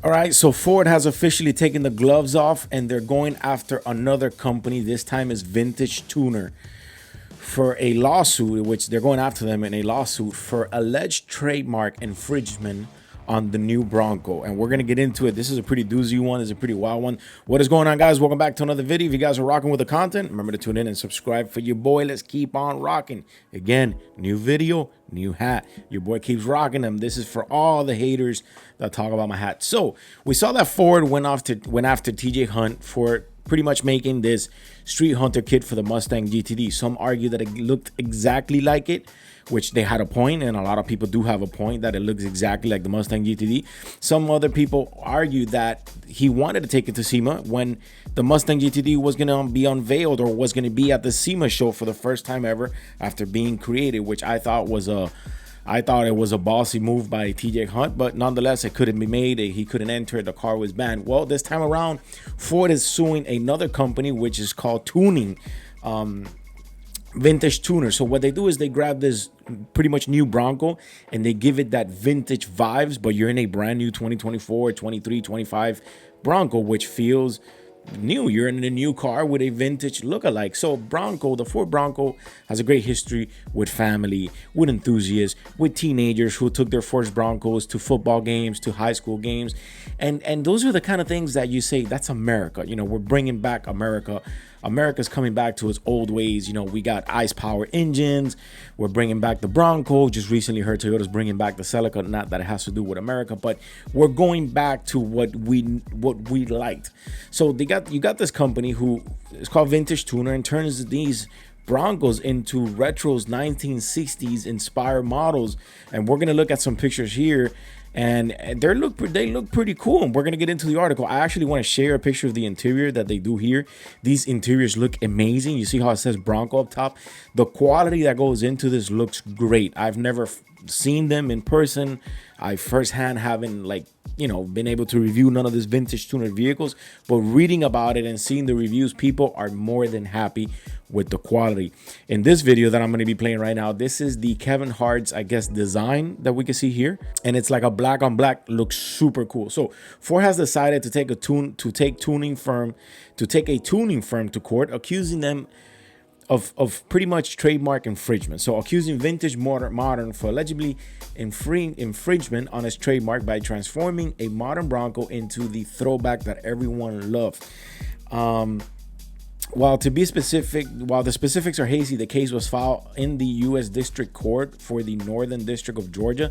All right, so Ford has officially taken the gloves off and they're going after another company. This time is Vintage Tuner for a lawsuit, which they're going after them in a lawsuit for alleged trademark infringement on the new Bronco. And we're going to get into it. This is a pretty doozy one. It's a pretty wild one. What is going on, guys? Welcome back to another video. If you guys are rocking with the content, remember to tune in and subscribe for your boy. Let's keep on rocking. Again, new video, new hat. Your boy keeps rocking them. This is for all the haters that talk about my hat. So we saw that Ford went after TJ Hunt for pretty much making this Street Hunter kit for the Mustang GTD. Some argue that it looked exactly like it, which they had a point, and a lot of people do have a point that it looks exactly like the Mustang GTD. Some other people argue that he wanted to take it to SEMA when the Mustang GTD was going to be unveiled, or was going to be at the SEMA show for the first time ever after being created, which I thought it was a bossy move by TJ Hunt, but nonetheless, it couldn't be made. He couldn't enter. The car was banned. Well, this time around, Ford is suing another company, which is called Tuning, Vintage Tuner. So what they do is they grab this pretty much new Bronco and they give it that vintage vibes, but you're in a brand new 2024, 23, 25 Bronco, which feels new. You're in a new car with a vintage look-alike. So Bronco, the Ford Bronco, has a great history with family, with enthusiasts, with teenagers who took their first Broncos to football games, to high school games, and those are the kind of things that you say, that's America. You know, we're bringing back America. America's coming back to its old ways. You know, we got ice power engines. We're bringing back the Bronco. Just recently heard Toyota's bringing back the Celica. Not that it has to do with America, but we're going back to what we liked. So you got this company who is called Vintage Tuner and turns these Broncos into retro's 1960s inspired models, and we're gonna look at some pictures here, and they look pretty cool, and we're gonna get into the article. I actually want to share a picture of the interior that they do here. These interiors look amazing. You see how it says Bronco up top? The quality that goes into this looks great. I've never seen them in person. I firsthand haven't, like, you know, been able to review none of these Vintage Tuner vehicles, but reading about it and seeing the reviews, people are more than happy with the quality. In this video that I'm going to be playing right now, this is the Kevin Hart's, I guess, design that we can see here, and it's like a black on black. Looks super cool. So Ford has decided to take a tuning firm to court, accusing them of pretty much trademark infringement. So accusing Vintage Modern for allegedly infringement on its trademark by transforming a modern Bronco into the throwback that everyone loved. While the specifics are hazy, the case was filed in the U.S. District Court for the Northern District of Georgia,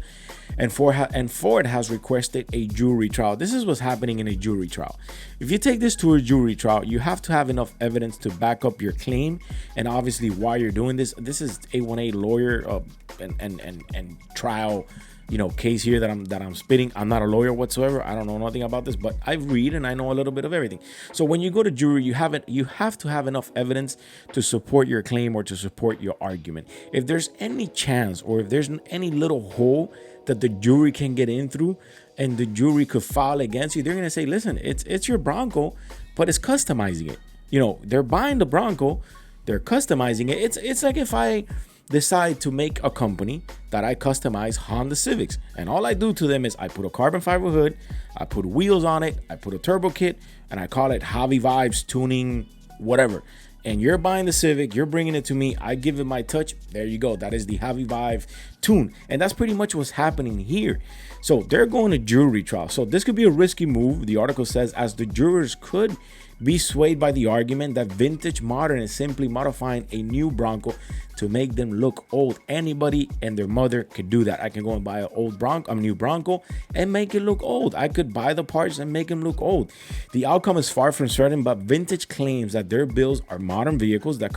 and Ford has requested a jury trial. This is what's happening in a jury trial. If you take this to a jury trial, you have to have enough evidence to back up your claim, and obviously why you're doing this. This is A1A lawyer and trial, you know, case here that I'm spitting. I'm not a lawyer whatsoever. I don't know nothing about this, but I read and I know a little bit of everything. So when you go to jury, you have to have enough evidence to support your claim or to support your argument. If there's any chance, or if there's any little hole that the jury can get in through, and the jury could file against you, they're gonna say, listen, it's your Bronco, but it's customizing it. You know, they're buying the Bronco, they're customizing it. It's like if I decide to make a company that I customize Honda Civics, and all I do to them is I put a carbon fiber hood, I put wheels on it, I put a turbo kit, and I call it Javi Vibes Tuning whatever. And you're buying the Civic, you're bringing it to me, I give it my touch, there you go. That is the Javi Vibe tune, and that's pretty much what's happening here. So they're going to jury trial. So this could be a risky move, the article says, as the jurors could be swayed by the argument that Vintage Modern is simply modifying a new Bronco to make them look old. Anybody and their mother could do that. I can go and buy a new Bronco and make it look old. I could buy the parts and make them look old. The outcome is far from certain, but Vintage claims that their builds are modern vehicles that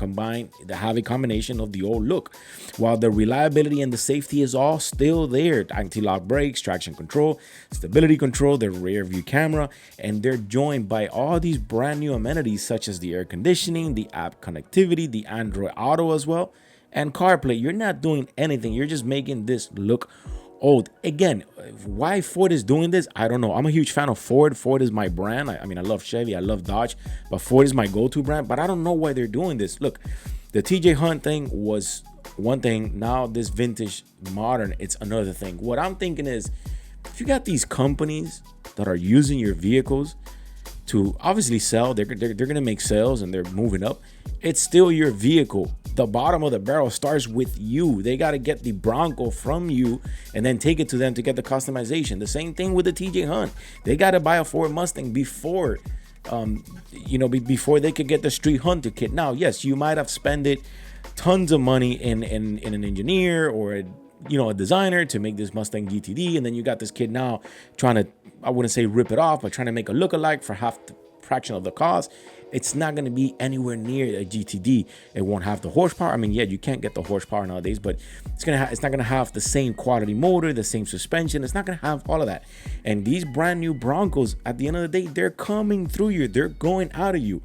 have a combination of the old look, while the reliability and the safety is all still there. Anti-lock brakes, traction control, stability control, the rear view camera, and they're joined by all these brand new amenities such as the air conditioning, the app connectivity, the Android Auto as well, and CarPlay. You're not doing anything. You're just making this look old. Again, why Ford is doing this, I don't know. I'm a huge fan of Ford. Ford is my brand. I mean, I love Chevy, I love Dodge, but Ford is my go-to brand. But I don't know why they're doing this. Look, the TJ Hunt thing was one thing. Now this Vintage Modern, it's another thing. What I'm thinking is, if you got these companies that are using your vehicles to obviously sell. They're going to make sales and they're moving up. It's still your vehicle. The bottom of the barrel starts with you. They got to get the Bronco from you and then take it to them to get the customization. The same thing with the TJ Hunt. They got to buy a Ford Mustang before before they could get the Street Hunter kit. Now, yes, you might have spent tons of money in an engineer or a designer to make this Mustang GTD, and then you got this kid now trying to, I wouldn't say rip it off, but trying to make a look-alike for half the fraction of the cost. It's not going to be anywhere near a GTD. It won't have the horsepower. I mean, yeah, you can't get the horsepower nowadays, but it's not going to have the same quality motor, the same suspension. It's not going to have all of that. And these brand new Broncos, at the end of the day, they're coming through you. They're going out of you.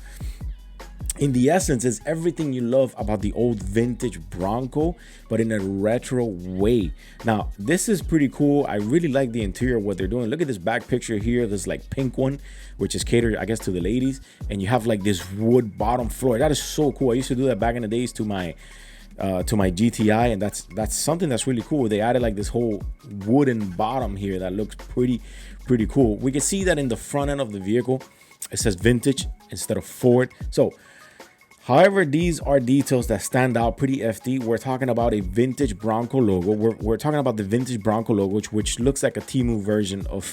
In the essence, it's everything you love about the old vintage Bronco, but in a retro way. Now, this is pretty cool. I really like the interior, what they're doing. Look at this back picture here. This like pink one, which is catered, I guess, to the ladies. And you have like this wood bottom floor. That is so cool. I used to do that back in the days to my GTI, and that's something that's really cool. They added like this whole wooden bottom here that looks pretty cool. We can see that in the front end of the vehicle, it says vintage instead of Ford. So however, these are details that stand out pretty FD. We're talking about a vintage Bronco logo. We're talking about the vintage Bronco logo, which looks like a Temu version of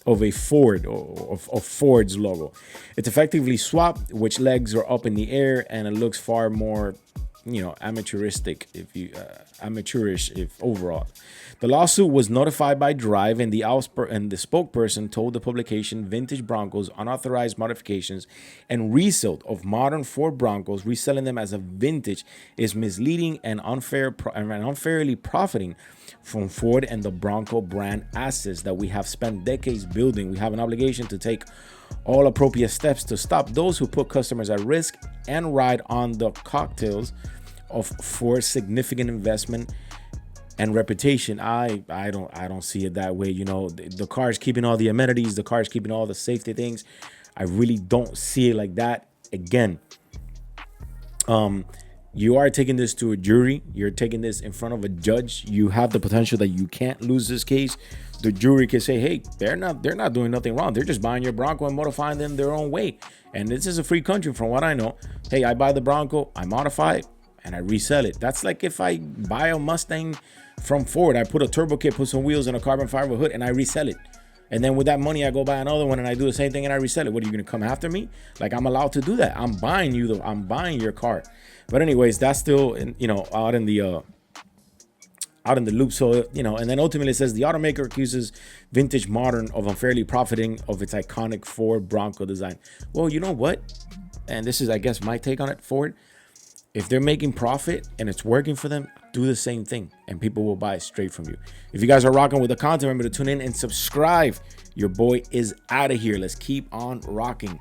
a Ford or of Ford's logo. It's effectively swapped, which legs are up in the air, and it looks far more, amateuristic amateurish if overall. The lawsuit was notified by Drive, and the spokesperson told the publication vintage Broncos, unauthorized modifications, and resale of modern Ford Broncos, reselling them as a vintage, is misleading and unfairly profiting from Ford and the Bronco brand assets that we have spent decades building. We have an obligation to take all appropriate steps to stop those who put customers at risk and ride on the coattails of Ford's significant investment and reputation. I don't see it that way. The car is keeping all the amenities, the car is keeping all the safety things. I really don't see it like that. Again, you are taking this to a jury. You're taking this in front of a judge. You have the potential that you can't lose this case. The jury can say, hey, they're not doing nothing wrong. They're just buying your Bronco and modifying them their own way. And this is a free country from what I know. Hey, I buy the Bronco, I modify it, and I resell it. That's like if I buy a Mustang from Ford, I put a turbo kit, put some wheels and a carbon fiber hood, and I resell it. And then with that money, I go buy another one and I do the same thing and I resell it. What, are you going to come after me? Like, I'm allowed to do that. I'm buying your car. But anyways, that's still, out in the loop. So, and then ultimately it says the automaker accuses Vintage Modern of unfairly profiting of its iconic Ford Bronco design. Well, you know what? And this is, I guess, my take on it, Ford. If they're making profit and it's working for them, do the same thing and people will buy it straight from you. If you guys are rocking with the content, remember to tune in and subscribe. Your boy is out of here. Let's keep on rocking.